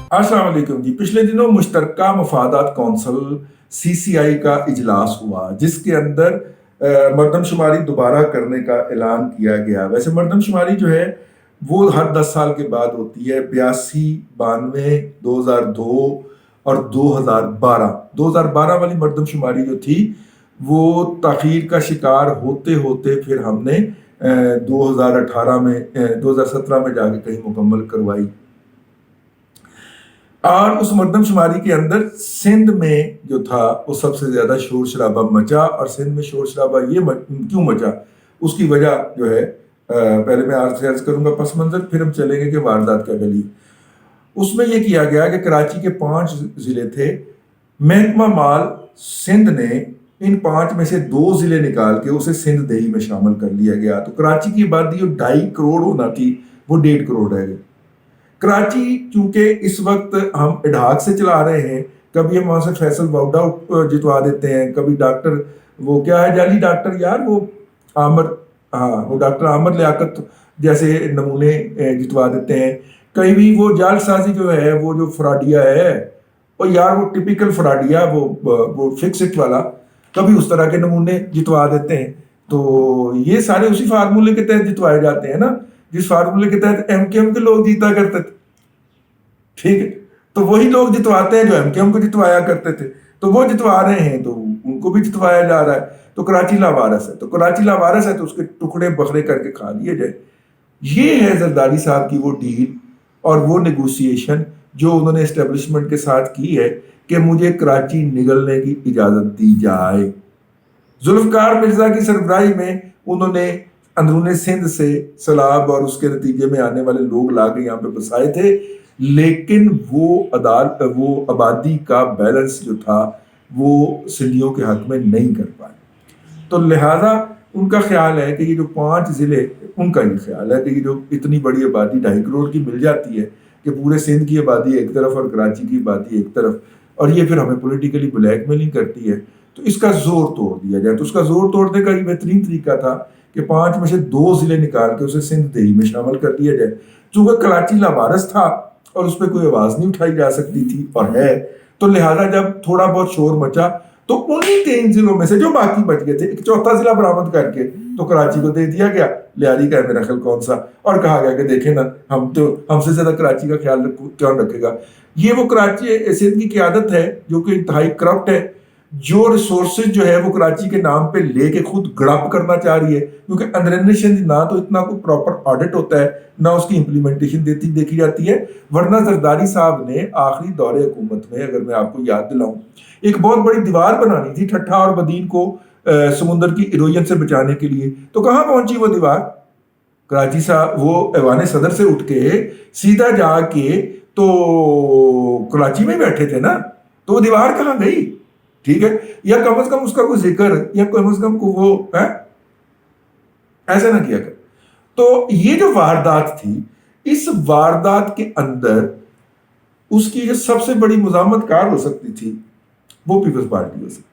अस्सलाम वालेकुम जी। पिछले दिनों मुश्तरका मफादात कौंसिल CCI का इजलास हुआ जिसके अंदर मरदमशुमारी दोबारा करने का ऐलान किया गया। वैसे मरदमशुमारी जो है वो हर 10 साल के बाद होती है। 82, 92, 2002 और 2012 वाली मरदमशुमारी जो थी वो ताख़ीर का शिकार होते होते फिर हमने 2018 में 2017 में जाके कहीं मुकम्मल करवाई। और उस मरदमशुमारी के अंदर सिंध में जो था वो सबसे ज़्यादा शोर शराबा मचा। और सिंध में शोर शराबा क्यों मचा, उसकी वजह जो है पहले मैं अर्ज करूंगा पस मंज़र, फिर हम चलेंगे कि वारदात क्या गली। उसमें यह किया गया कि कराची के 5 ज़िले थे। महकमा माल सिंध ने इन 5 में से 2 ज़िले निकाल के उसे सिंध दही में शामिल कर लिया गया। तो कराची की आबादी जो 2.5 करोड़ होना थी वो 1.5 करोड़ रह गई। कराची चूंकि इस वक्त हम इडाक से चला रहे हैं, कभी हम वहां से फैसल वाउडा जितवा देते हैं, कभी डॉक्टर वो क्या है जाली डॉक्टर यार वो आमर, हाँ वो डॉक्टर आमर लियाकत जैसे नमूने जितवा देते हैं। कहीं भी वो जालसाजी जो है वो जो फ्रॉडिया है और यार वो टिपिकल फ्रॉडिया वो फिक्स इट वाला, कभी उस तरह के नमूने जितवा देते हैं। तो ये सारे उसी फार्मूले के तहत जितवाए जाते हैं ना जिस फार्मूले के तहत MKM के लोग जीता करते थे। ठीक है, तो वही लोग जितवाते हैं जो MKM को जितवाया करते थे, तो वो जितवा रहे हैं तो उनको भी जितवाया जा रहा है। तो कराची लावारस है, तो कराची लावारस है तो उसके टुकड़े बखरे करके खा लिए जाए। ये है जरदारी साहब की वो डील और वो नेगोशिएशन जो उन्होंने एस्टेब्लिशमेंट के साथ की है कि मुझे कराची निगलने की इजाजत दी जाए। जुल्फकार मिर्जा की सरबराही में उन्होंने अंदरूनी सिंध से सैलाब और उसके नतीजे में आने वाले लोग ला के यहाँ पे बसाए थे, लेकिन वो आबादी का बैलेंस जो था वो सिंधियों के हक में नहीं कर पाए। तो लिहाजा उनका ख्याल है कि ये जो 5 ज़िले, उनका ये ख्याल है कि ये जो इतनी बड़ी आबादी 2.5 करोड़ की मिल जाती है कि पूरे सिंध की आबादी एक तरफ और कराची की आबादी एक तरफ, और ये फिर हमें पॉलिटिकली ब्लैकमेलिंग करती है, तो इसका जोर तोड़ दिया जाए। तो उसका जोर तोड़ने का ये बेहतरीन तरीका था कि 5 में से 2 ज़िले निकाल के उसे सिंध दही में शामिल कर दिया जाए। चूंकि कराची लावारस था और उस पर कोई आवाज़ नहीं उठाई जा सकती थी और है, तो लिहाजा जब थोड़ा बहुत शोर मचा तो उन्हीं 3 ज़िलों में से जो बाकी बच गए थे एक चौथा ज़िला बरामद करके तो कराची को दे दिया गया। लिहारी का मेरा ख्याल कौन सा, और कहा गया कि देखें ना हम तो हमसे ज़्यादा कराची का ख्याल कौन रखेगा। ये वो कराची सिंध की क़यादत है जो कि इंतहाई करप्ट है, जो रिसोर्सेज जो है वो कराची के नाम पे लेके खुद गड़प करना चाह रही है, क्योंकि अंदरूनी सिंध ना तो इतना कोई प्रॉपर ऑडिट होता है ना उसकी इम्प्लीमेंटेशन देखी जाती है। वरना जरदारी साहब ने आखिरी दौरे हुकूमत में, अगर मैं आपको याद दिलाऊं, एक बहुत बड़ी दीवार बनानी थी ठट्ठा और बदीन को समुद्र की इरोजन से बचाने के लिए। तो कहाँ पहुंची वो दीवार? कराची साहब वो ऐवान सदर से उठ के सीधा जाके तो कराची में बैठे थे ना, तो वो दीवार कहाँ गई? ठीक है, या कम से कम उसका कोई जिक्र, या कम से कम को वो है ऐसा ना किया कर। तो ये जो वारदात थी, इस वारदात के अंदर उसकी जो सबसे बड़ी मुज़ाहमतकार हो सकती थी वो पीपल्स पार्टी हो सकती,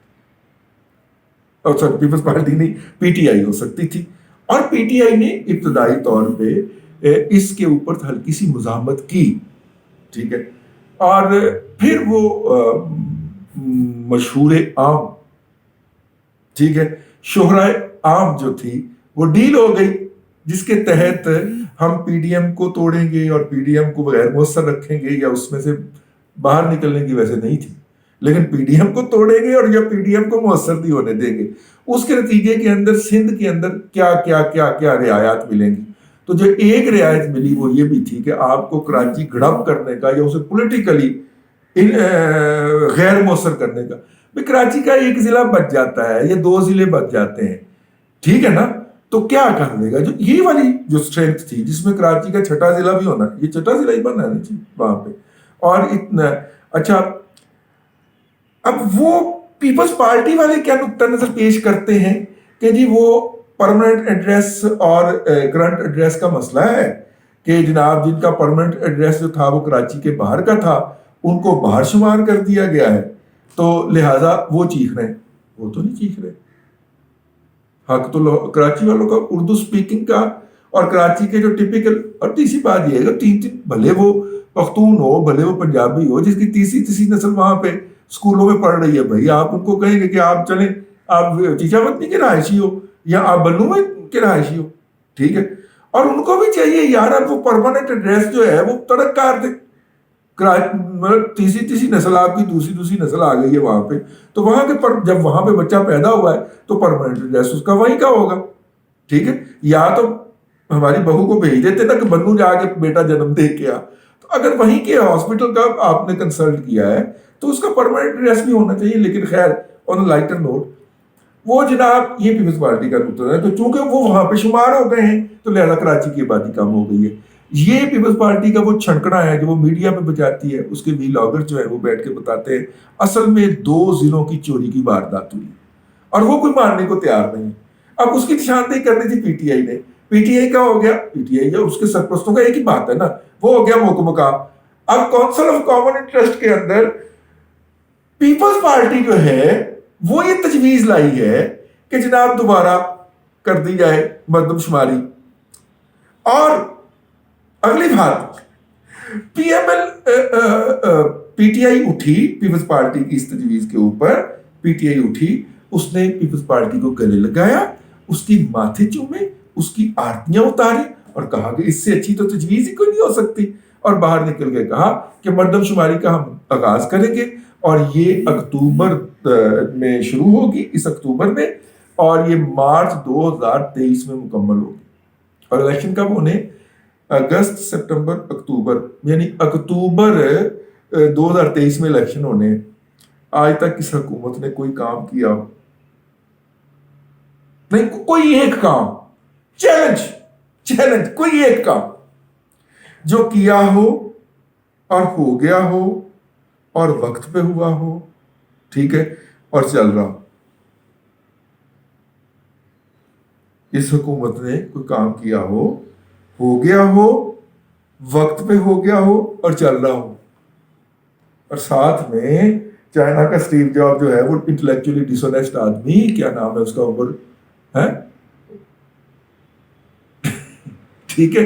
और सॉरी पीपल्स पार्टी नहीं, PTI हो सकती थी। और PTI ने इब्तदाई तौर पे इसके ऊपर हल्की सी मुज़ाहमत की, ठीक है, और फिर वो मशहूर आम, ठीक है, शोहराए आम जो थी वो डील हो गई, जिसके तहत हम PDM को तोड़ेंगे और PDM को गैर मुअस्सर रखेंगे, या उसमें से बाहर निकलने की वैसे नहीं थी, लेकिन PDM को तोड़ेंगे और या PDM को मुअस्सर नहीं होने देंगे। उसके नतीजे के अंदर सिंध के अंदर क्या क्या क्या क्या रियायत मिलेंगी। तो जो एक रियायत मिली वो ये भी थी कि आपको कराची गड़प करने का या उसे पॉलिटिकली गैर मुअस्सर करने का, भाई कराची का 1 ज़िला बच जाता है या 2 ज़िले बच जाते हैं, ठीक है ना, तो क्या कर देगा। जो ये वाली जो स्ट्रेंथ थी जिसमें कराची का 6ठा ज़िला भी होना, ये 6ठा ज़िला ही बनना चाहिए वहां पे, और इतना अच्छा। अब वो पीपल्स पार्टी वाले क्या नुक्ता नजर पेश करते हैं कि जी वो परमानेंट एड्रेस और करंट एड्रेस का मसला है कि जनाब जिनका परमानेंट एड्रेस जो था वो कराची के बाहर का था उनको बाहर शुमार कर दिया गया है, तो लिहाजा वो चीख रहे हैं। वो तो नहीं चीख रहे, हक तो कराची वालों का उर्दू स्पीकिंग का, और कराची के जो टिपिकल, और तीसरी बात ये है 3 भले वो पख्तून हो, भले वो पंजाबी हो, जिसकी तीसरी नस्ल वहां पे स्कूलों में पढ़ रही है, भाई आप उनको कहेंगे कि आप चलें, आप चीचावतनी के रहायशी हो या आप बल्लू में के रहायशी हो, ठीक है। और उनको भी चाहिए यार, अब वो परमानेंट एड्रेस जो है वो तड़ककार थे, मतलब तीसरी नस्ल आपकी दूसरी नस्ल आ गई है वहां पे, तो वहां के जब वहां पे बच्चा पैदा हुआ है तो परमानेंट एड्रेस उसका वहीं का होगा, ठीक है। या तो हमारी बहू को भेज देते ना कि बन्नू जाके बेटा जन्म दे के आ, तो अगर वहीं के हॉस्पिटल का आपने कंसल्ट किया है तो उसका परमानेंट एड्रेस भी होना चाहिए। लेकिन खैर, ऑन लाइटर नोट, वो जनाब ये पीपल्स पार्टी का नुकता है, तो चूंकि वो वहां पे शुमार हो गए हैं तो लिहाजा कराची की आबादी कम हो गई है। ये पीपल्स पार्टी का वो छनकना है जो वो मीडिया में बजाती है, उसके व्लॉगर जो है वो बैठ के बताते हैं असल में 2 जिलों की चोरी की वारदात हुई और वो कोई मानने को तैयार नहीं। अब उसकी निशानदेही करनी थी पीटीआई ने, पीटीआई का हो गया, पीटीआई या उसके सरपरस्तों का एक ही बात है ना, वो हो गया मोकमका। अब काउंसिल ऑफ कॉमन इंटरेस्ट के अंदर पीपल्स पार्टी जो है वो ये तजवीज लाई है कि जनाब दोबारा कर दी जाए मर्दमशुमारी। और अगली बात, पीएमएल पीटीआई उठी पीपल्स पार्टी की इस तजवीज के ऊपर, पीटीआई उठी, उसने पीपल्स पार्टी को गले लगाया, उसकी माथे चूमे, उसकी आरतियां उतारी और कहा कि इससे अच्छी तो तजवीज ही कोई नहीं हो सकती, और बाहर निकल के कहा कि मर्दमशुमारी का हम आगाज करेंगे और ये अक्टूबर में शुरू होगी, इस अक्टूबर में, और ये मार्च 2023 में मुकम्मल होगी। और इलेक्शन कब होने? अगस्त, सितंबर, अक्टूबर, यानी अक्टूबर 2023 में इलेक्शन होने। आज तक किस हुकूमत ने कोई काम किया नहीं, कोई एक काम, चैलेंज कोई एक काम जो किया हो और हो गया हो और वक्त पे हुआ हो, ठीक है, और चल रहा हो। इस हुकूमत ने कोई काम किया हो गया हो, वक्त पे हो गया हो और चल रहा हो, और साथ में चाइना का स्टीव जॉब जो है वो इंटेलेक्चुअली डिसऑनेस्ट आदमी, क्या नाम है उसका, उमर है ठीक है,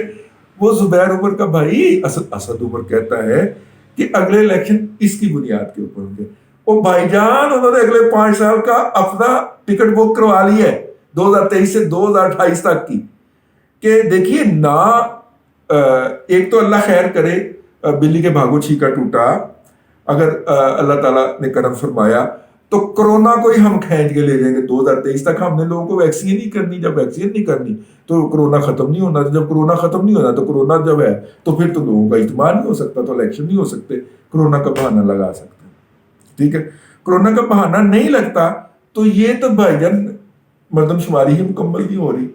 वो जुबैर उमर का भाई असद उमर कहता है कि अगले इलेक्शन इसकी बुनियाद के ऊपर होंगे। ओ भाईजान, उन्होंने अगले 5 साल का अपना टिकट बुक करवा ली है 2023 से 2028 तक की, कि देखिए ना, एक तो अल्लाह खैर करे, बिल्ली के भागो छीका टूटा, अगर अल्लाह ताला ने करम फरमाया तो कोरोना को ही हम खींच के ले जाएंगे 2023 तक। हमने लोगों को वैक्सीन नहीं करनी, जब वैक्सीन नहीं करनी तो कोरोना खत्म नहीं होना, जब कोरोना खत्म नहीं होना तो कोरोना जब है तो फिर तो लोगों का इज्तिमा नहीं हो सकता, तो इलेक्शन नहीं हो सकते, कोरोना का बहाना लगा सकते हैं, ठीक है। कोरोना का बहाना नहीं लगता तो ये तो भाईजान मर्दमशुमारी ही मुकम्मल नहीं हो रही,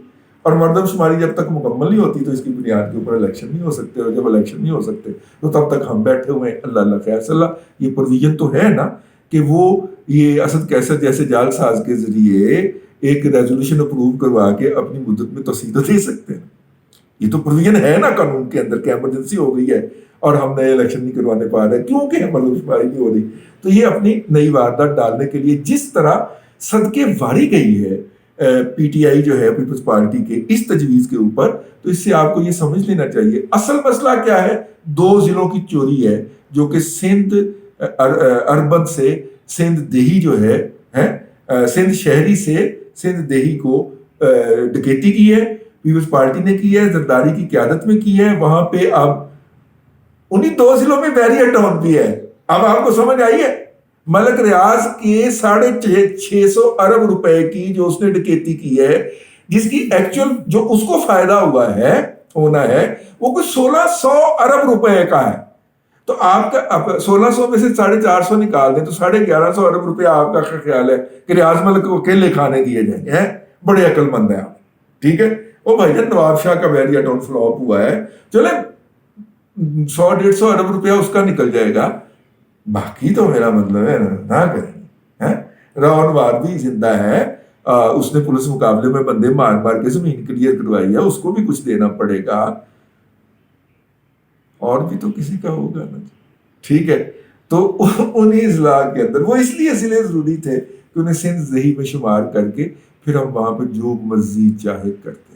और मर्दमशुमारी जब तक मुकम्मल नहीं होती तो इसकी बुनियाद के ऊपर इलेक्शन नहीं हो सकते, और जब इलेक्शन नहीं हो सकते तो तब तक हम बैठे हुए हैं। अल्लाह खैर सल्ला, ये प्रोविजन तो है ना कि वो ये असद कैसर जैसे जालसाज के जरिए एक रेजोल्यूशन अप्रूव करवा के अपनी मुद्दत में तोसीह तो दे सकते हैं। ये तो प्रोविजन है ना कानून के अंदर कि इमरजेंसी हो गई है और हम नए इलेक्शन नहीं करवाने पा रहे, क्योंकि मर्दमशुमारी नहीं हो रही। तो ये अपनी नई वारदात डालने के लिए जिस तरह सदके वारी गई है पीटीआई जो है पीपल्स पार्टी के इस तजवीज के ऊपर, तो इससे आपको ये समझ लेना चाहिए असल मसला क्या है। 2 जिलों की चोरी है, जो कि सिंध अर्बन से सिंध देही जो है सिंध शहरी से सिंध देही को डकैती की है, पीपल्स पार्टी ने की है, जरदारी की क़यादत में की है। वहां पे अब उन्हीं 2 जिलों में बैरियर टाउन भी है। अब आपको समझ आई है, मलक रियाज के 650 अरब रुपए की जो उसने डकैती की है, जिसकी एक्चुअल जो उसको फायदा हुआ है होना है वो कुछ 1600 अरब रुपए का है। तो आपका 1600 में से 450 निकाल दें तो 1150 अरब रुपया आपका क्या ख्याल है कि रियाज मलिक को अकेले खाने दिए जाएंगे? हैं, बड़े अक्लमंद है आप, ठीक है। वो भाईजान नवाब शाह का बैरिया टाउन फ्लॉप हुआ है, चले 100-150 अरब रुपया उसका निकल जाएगा, बाकी तो मेरा मतलब है ना करेंगे। रावणवार भी जिंदा है, उसने पुलिस मुकाबले में बंदे मार मार के जमीन क्लियर करवाई है, उसको भी कुछ देना पड़ेगा, और भी तो किसी का होगा ना, ठीक है। तो उन्हीं जिला के अंदर वो इसलिए जरूरी थे कि उन्हें सिंध ज़ही में शुमार करके फिर हम वहां पर जो मर्जी चाहे करते।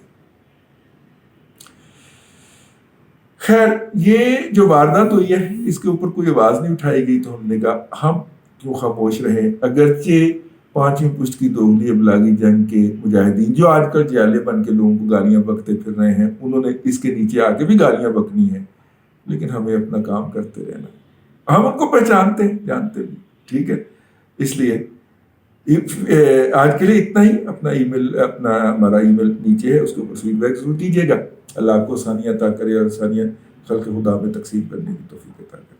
خیر یہ جو واردات ہوئی ہے اس کے اوپر کوئی آواز نہیں اٹھائی گئی، تو ہم نے کہا ہم کیوں خاموش رہیں، اگرچہ پانچویں پشت کی دوگلی ابلاغی جنگ کے مجاہدین جو آج کل جیالے بن کے لوگوں کو گالیاں بکتے پھر رہے ہیں، انہوں نے اس کے نیچے آ کے بھی گالیاں بکنی ہیں، لیکن ہمیں اپنا کام کرتے رہنا، ہم ان کو پہچانتے ہیں، جانتے بھی، ٹھیک ہے۔ اس لیے آج کے لیے اتنا ہی۔ اپنا ہمارا ای میل نیچے ہے، اس کے اوپر فیڈ بیک ضرور دیجیے گا۔ اللہ آپ کو آسانیاں عطا کرے اور آسانیاں خلق خدا میں تقسیم کرنے کی توفیق عطا کرے۔